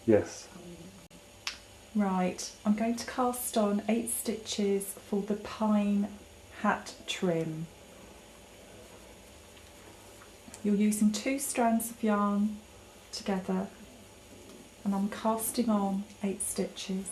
Yes. Right, I'm going to cast on 8 stitches for the pine hat trim. You're using 2 strands of yarn together, and I'm casting on 8 stitches.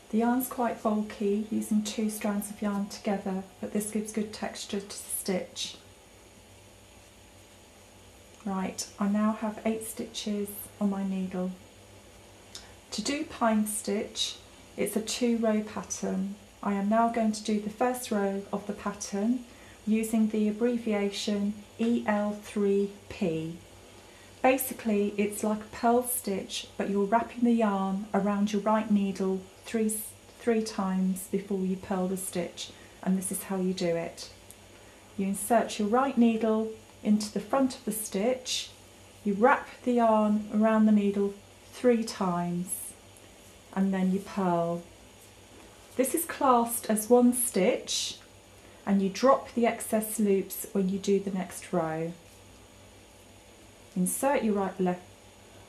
The yarn's quite bulky, using 2 strands of yarn together, but this gives good texture to the stitch. Right, I now have 8 stitches on my needle. To do pine stitch, it's a 2-row pattern. I am now going to do the first row of the pattern using the abbreviation EL3P. Basically, it's like a purl stitch, but you're wrapping the yarn around your right needle three times before you purl the stitch, and this is how you do it. You insert your right needle into the front of the stitch, you wrap the yarn around the needle 3 times, and then you purl. This is classed as 1 stitch, and you drop the excess loops when you do the next row. Insert your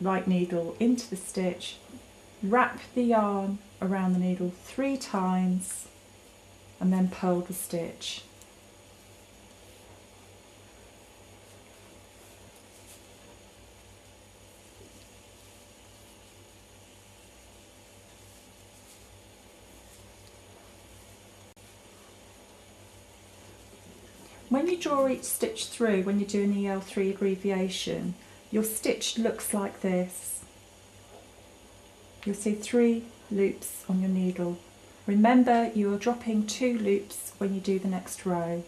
right needle into the stitch, wrap the yarn around the needle 3 times, and then purl the stitch. When you draw each stitch through, when you do an EL3 abbreviation, your stitch looks like this. You'll see 3 loops on your needle. Remember, you are dropping 2 loops when you do the next row.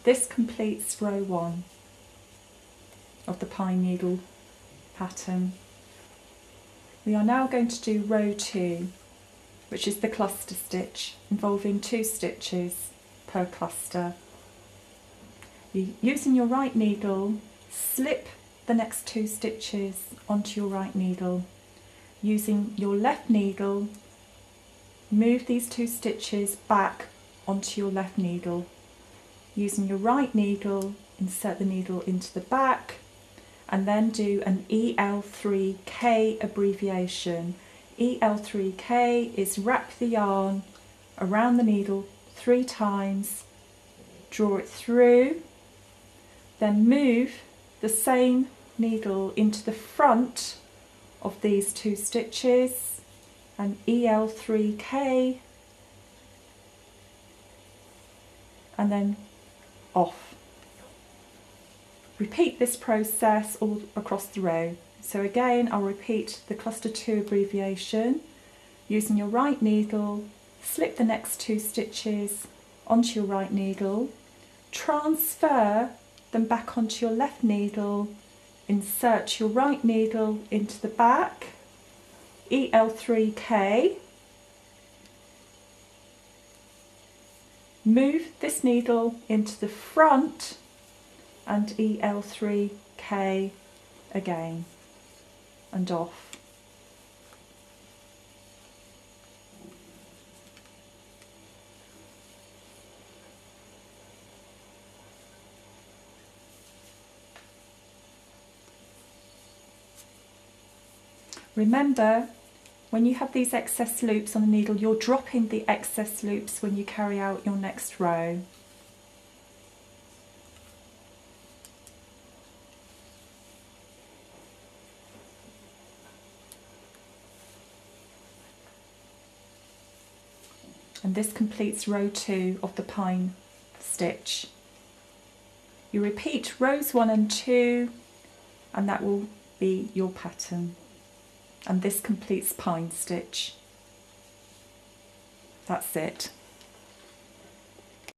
This completes row 1 of the pine needle pattern. We are now going to do row 2, which is the cluster stitch, involving 2 stitches per cluster. Using your right needle, slip the next 2 stitches onto your right needle. Using your left needle, move these 2 stitches back onto your left needle. Using your right needle, insert the needle into the back, and then do an EL3K abbreviation. EL3K is wrap the yarn around the needle 3 times, draw it through, then move the same needle into the front of these 2 stitches, and EL3K, and then off. Repeat this process all across the row. So again, I'll repeat the cluster 2 abbreviation. Using your right needle, slip the next 2 stitches onto your right needle, transfer them back onto your left needle, insert your right needle into the back, EL3K, move this needle into the front, and EL3K again, and off. Remember, when you have these excess loops on the needle, you're dropping the excess loops when you carry out your next row. And this completes row 2 of the pine stitch. You repeat rows 1 and 2, and that will be your pattern. And this completes pine stitch. That's it.